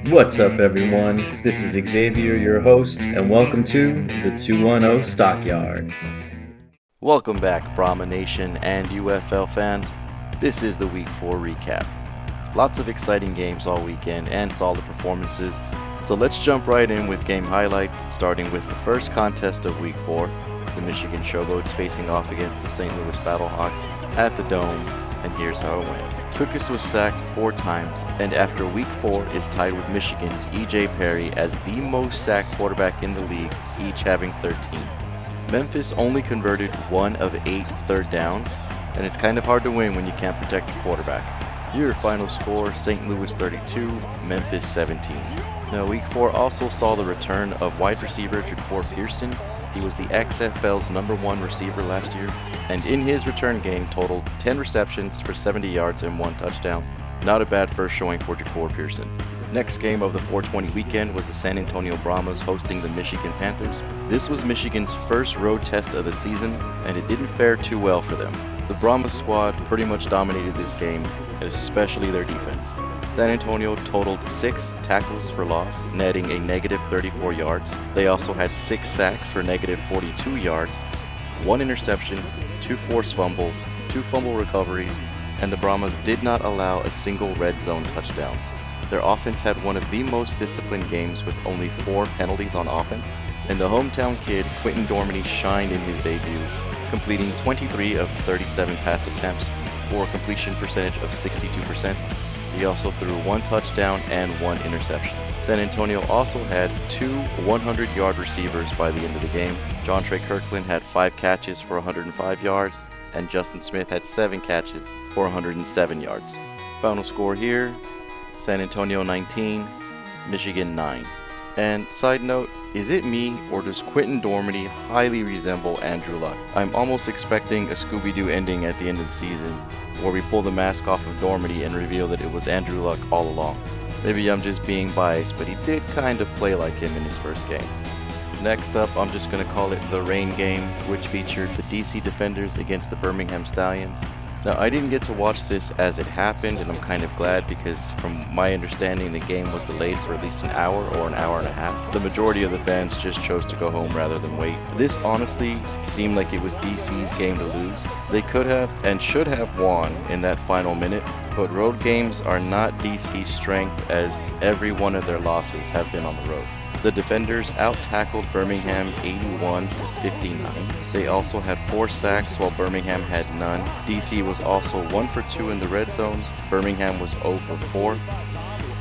What's up, everyone? This is Xavier, your host, and welcome to the 210 Stockyard. Welcome back, Brahma Nation and UFL fans. This is the Week 4 recap. Lots of exciting games all weekend and solid performances. So let's jump right in with game highlights, starting with the first contest of Week 4, the Michigan Showboats facing off against the St. Louis Battlehawks at the Dome, and here's how it went. Cookus was sacked 4 times, and after Week 4 is tied with Michigan's E.J. Perry as the most sacked quarterback in the league, each having 13. Memphis only converted 1 of 8 third downs, and it's kind of hard to win when you can't protect your quarterback. Your final score, St. Louis 32, Memphis 17. Now, Week 4 also saw the return of wide receiver Ja'Cour Pearson. He was the XFL's #1 receiver last year, and in his return game totaled 10 receptions for 70 yards and 1 touchdown. Not a bad first showing for Ja'Cour Pearson. Next game of the 420 weekend was the San Antonio Brahmas hosting the Michigan Panthers. This was Michigan's first road test of the season, and it didn't fare too well for them. The Brahmas squad pretty much dominated this game, especially their defense. San Antonio totaled 6 tackles for loss, netting a negative 34 yards. They also had 6 sacks for negative 42 yards, 1 interception, 2 forced fumbles, 2 fumble recoveries, and the Brahmas did not allow a single red zone touchdown. Their offense had one of the most disciplined games with only 4 penalties on offense, and the hometown kid, Quentin Dormady, shined in his debut, completing 23 of 37 pass attempts for a completion percentage of 62%. He also threw 1 touchdown and 1 interception. San Antonio also had 2 100-yard receivers by the end of the game. Jontre Kirkland had 5 catches for 105 yards, and Justin Smith had 7 catches for 107 yards. Final score here, San Antonio 19, Michigan 9. And side note, is it me or does Quentin Dormady highly resemble Andrew Luck? I'm almost expecting a Scooby-Doo ending at the end of the season where we pull the mask off of Dormady and reveal that it was Andrew Luck all along. Maybe I'm just being biased, but he did kind of play like him in his first game. Next up, I'm just going to call it the rain game, which featured the DC Defenders against the Birmingham Stallions. Now, I didn't get to watch this as it happened, and I'm kind of glad because from my understanding, the game was delayed for at least an hour or an hour and a half. The majority of the fans just chose to go home rather than wait. This honestly seemed like it was DC's game to lose. They could have and should have won in that final minute, but road games are not DC's strength as every one of their losses have been on the road. The Defenders out-tackled Birmingham 81-59. They also had 4 sacks while Birmingham had none. DC was also 1 for 2 in the red zone. Birmingham was 0 for 4.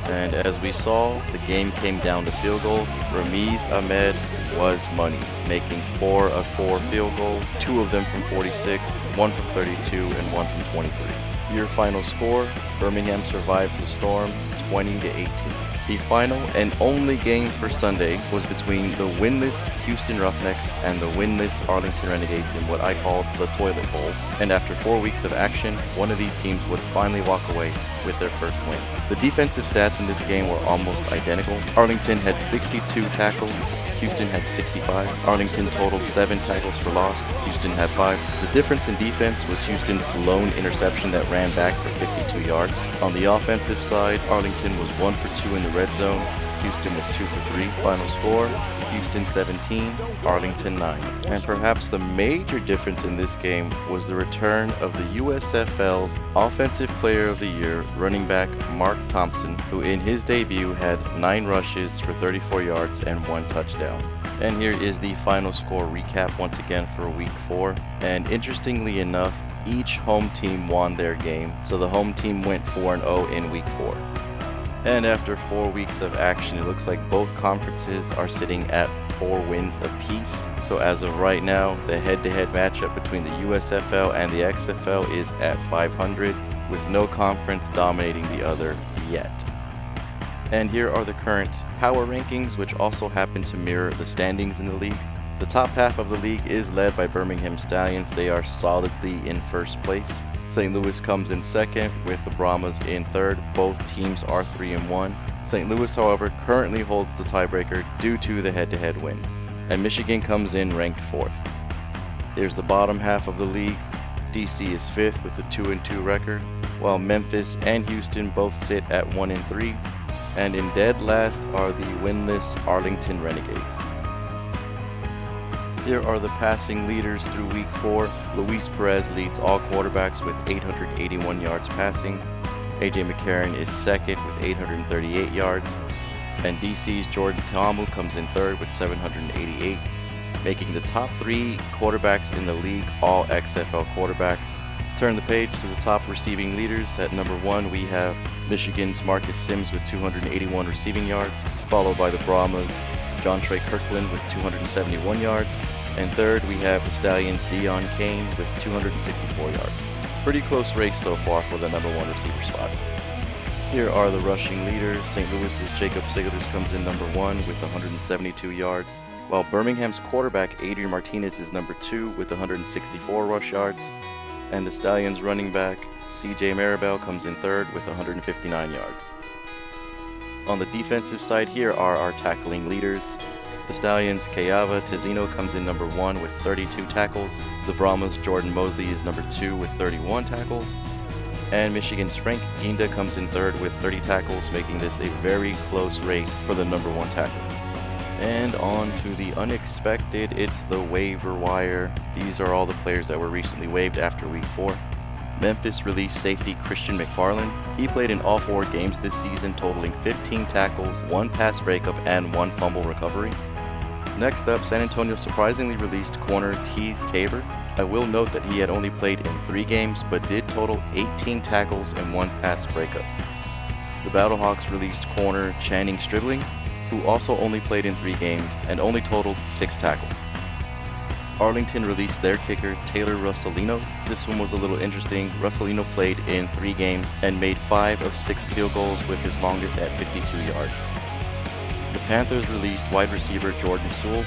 And as we saw, the game came down to field goals. Ramiz Ahmed was money, making 4 of 4 field goals, 2 of them from 46, 1 from 32, and 1 from 23. Your final score, Birmingham survived the storm 20-18. The final and only game for Sunday was between the winless Houston Roughnecks and the winless Arlington Renegades in what I called the Toilet Bowl. And after 4 weeks of action, one of these teams would finally walk away with their first win. The defensive stats in this game were almost identical. Arlington had 62 tackles, Houston had 65. Arlington totaled 7 tackles for loss, Houston had 5. The difference in defense was Houston's lone interception that ran back for 52 yards. On the offensive side, Arlington was 1 for 2 in the red zone, Houston was 2 for 3. Final score, Houston 17, Arlington 9. And perhaps the major difference in this game was the return of the USFL's Offensive Player of the Year running back Mark Thompson, who in his debut had 9 rushes for 34 yards and 1 touchdown. And here is the final score recap once again for Week 4. And interestingly enough, each home team won their game, so the home team went 4-0 in Week 4. And after 4 weeks of action, it looks like both conferences are sitting at 4 wins apiece. So as of right now, the head-to-head matchup between the USFL and the XFL is at 500, with no conference dominating the other yet. And here are the current power rankings, which also happen to mirror the standings in the league. The top half of the league is led by Birmingham Stallions. They are solidly in first place. St. Louis comes in second with the Brahmas in third. Both teams are 3-1. St. Louis, however, currently holds the tiebreaker due to the head-to-head win. And Michigan comes in ranked 4th. Here's the bottom half of the league. DC is 5th with a 2-2 record, while Memphis and Houston both sit at 1-3. And in dead last are the winless Arlington Renegades. Here are the passing leaders through week 4. Luis Perez leads all quarterbacks with 881 yards passing. AJ McCarron is second with 838 yards. And DC's Jordan Ta'amu comes in third with 788, making the top 3 quarterbacks in the league all XFL quarterbacks. Turn the page to the top receiving leaders. At number 1, we have Michigan's Marcus Sims with 281 receiving yards, followed by the Brahmas' John Trey Kirkland with 271 yards. And third, we have the Stallions' Dion Kane with 264 yards. Pretty close race so far for the number 1 receiver spot. Here are the rushing leaders. St. Louis's Jacob Sigurders comes in number 1 with 172 yards, while Birmingham's quarterback Adrian Martinez is number 2 with 164 rush yards, and the Stallions running back CJ Maribel comes in third with 159 yards. On the defensive side, here are our tackling leaders. The Stallions' Kayava Tezino comes in number 1 with 32 tackles. The Brahmas' Jordan Mosley is number 2 with 31 tackles. And Michigan's Frank Ginda comes in third with 30 tackles, making this a very close race for the number 1 tackle. And on to the unexpected, it's the waiver wire. These are all the players that were recently waived after week 4. Memphis released safety Christian McFarland. He played in all 4 games this season, totaling 15 tackles, 1 pass breakup, and 1 fumble recovery. Next up, San Antonio surprisingly released corner Tease Tabor. I will note that he had only played in 3 games, but did total 18 tackles and 1 pass breakup. The Battlehawks released corner Channing Stridling, who also only played in 3 games and only totaled 6 tackles. Arlington released their kicker Taylor Russolino. This one was a little interesting. Russolino played in 3 games and made 5 of 6 field goals, with his longest at 52 yards. The Panthers released wide receiver Jordan Sewell.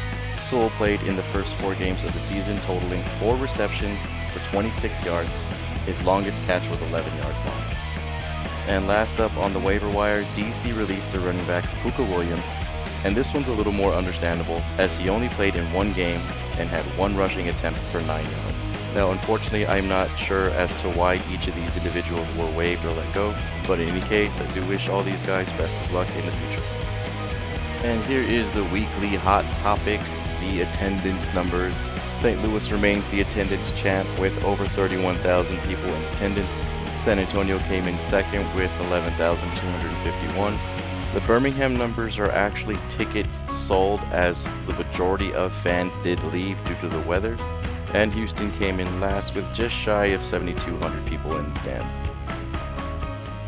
Sewell played in the first 4 games of the season, totaling 4 receptions for 26 yards. His longest catch was 11 yards long. And last up on the waiver wire, DC released their running back Puka Williams, and this one's a little more understandable as he only played in 1 game and had 1 rushing attempt for 9 yards. Now unfortunately, I'm not sure as to why each of these individuals were waived or let go, but in any case, I do wish all these guys best of luck in the future. And here is the weekly hot topic, the attendance numbers. St. Louis remains the attendance champ with over 31,000 people in attendance. San Antonio came in second with 11,251. The Birmingham numbers are actually tickets sold, as the majority of fans did leave due to the weather. And Houston came in last with just shy of 7,200 people in the stands.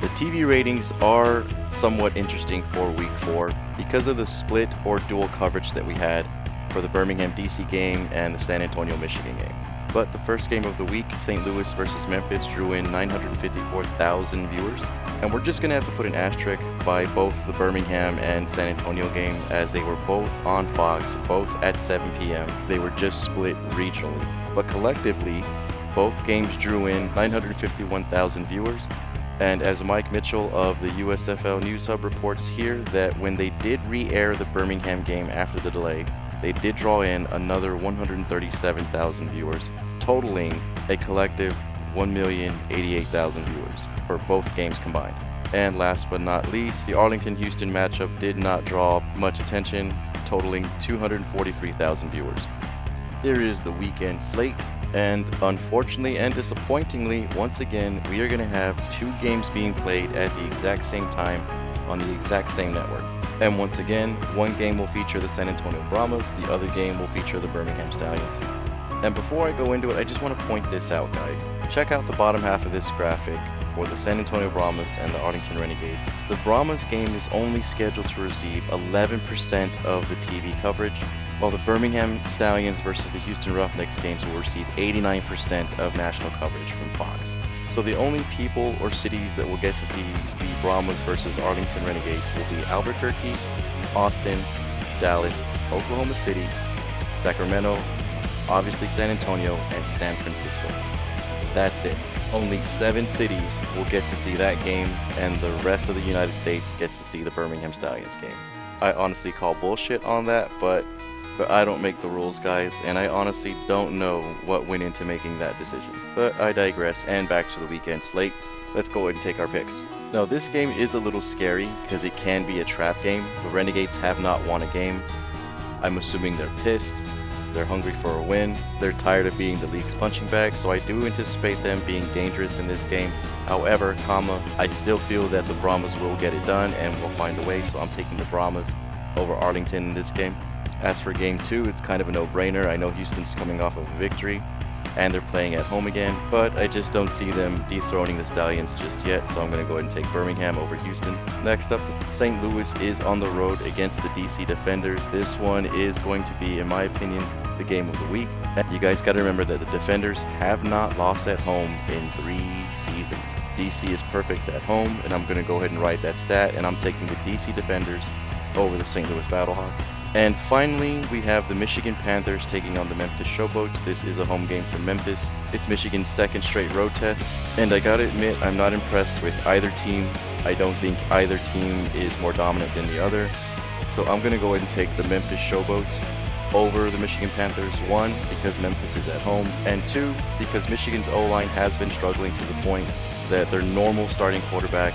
The TV ratings are somewhat interesting for week 4 because of the split or dual coverage that we had for the Birmingham DC game and the San Antonio Michigan game. But the first game of the week, St. Louis versus Memphis, drew in 954,000 viewers. And we're just going to have to put an asterisk by both the Birmingham and San Antonio game, as they were both on Fox, both at 7 p.m. They were just split regionally. But collectively, both games drew in 951,000 viewers. And as Mike Mitchell of the USFL News Hub reports here, that when they did re-air the Birmingham game after the delay, they did draw in another 137,000 viewers, totaling a collective 1,088,000 viewers for both games combined. And last but not least, the Arlington-Houston matchup did not draw much attention, totaling 243,000 viewers. Here is the weekend slate, and unfortunately and disappointingly, once again, we are going to have 2 games being played at the exact same time on the exact same network. And once again, 1 game will feature the San Antonio Brahmas, the other game will feature the Birmingham Stallions. And before I go into it, I just want to point this out, guys. Check out the bottom half of this graphic for the San Antonio Brahmas and the Arlington Renegades. The Brahmas game is only scheduled to receive 11% of the TV coverage, while the Birmingham Stallions versus the Houston Roughnecks games will receive 89% of national coverage from Fox. So the only people or cities that will get to see the Brahmas versus Arlington Renegades will be Albuquerque, Austin, Dallas, Oklahoma City, Sacramento, obviously San Antonio, and San Francisco. That's it. Only 7 cities will get to see that game, and the rest of the United States gets to see the Birmingham Stallions game. I honestly call bullshit on that, but I don't make the rules, guys, and I honestly don't know what went into making that decision. But I digress, and back to the weekend slate. let's go ahead and take our picks. Now, this game is a little scary because it can be a trap game. The Renegades have not won a game. I'm assuming they're pissed. They're hungry for a win. They're tired of being the league's punching bag, so I do anticipate them being dangerous in this game. However, I still feel that the Brahmas will get it done and will find a way, so I'm taking the Brahmas over Arlington in this game. As for game 2, it's kind of a no-brainer. I know Houston's coming off of a victory, and they're playing at home again, but I just don't see them dethroning the Stallions just yet, so I'm going to go ahead and take Birmingham over Houston. Next up, St. Louis is on the road against the DC Defenders. This one is going to be, in my opinion, the game of the week. You guys got to remember that the Defenders have not lost at home in 3 seasons. DC is perfect at home, and I'm going to go ahead and write that stat, and I'm taking the DC Defenders over the St. Louis Battlehawks. And finally, we have the Michigan Panthers taking on the Memphis Showboats. This is a home game for Memphis. It's Michigan's second straight road test, and I gotta admit, I'm not impressed with either team. I don't think either team is more dominant than the other. So I'm gonna go ahead and take the Memphis Showboats over the Michigan Panthers. 1, because Memphis is at home, and 2, because Michigan's O-line has been struggling to the point that their normal starting quarterback,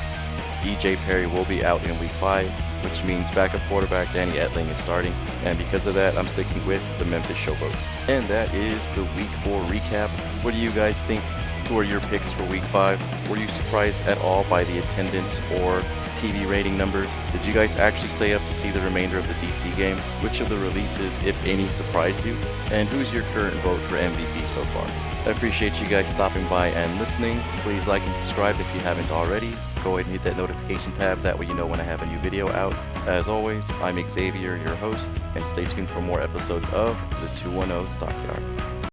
E.J. Perry, will be out in week 5, which means backup quarterback Danny Etling is starting, and because of that, I'm sticking with the Memphis Showboats. And that is the week 4 recap. What do you guys think? Who are your picks for week 5? Were you surprised at all by the attendance or TV rating numbers? Did you guys actually stay up to see the remainder of the DC game? Which of the releases, if any, surprised you? And who's your current vote for MVP so far? I appreciate you guys stopping by and listening. Please like and subscribe if you haven't already. Go ahead and hit that notification tab, that way you know when I have a new video out. As always, I'm Xavier, your host, and stay tuned for more episodes of the 210 Stockyard.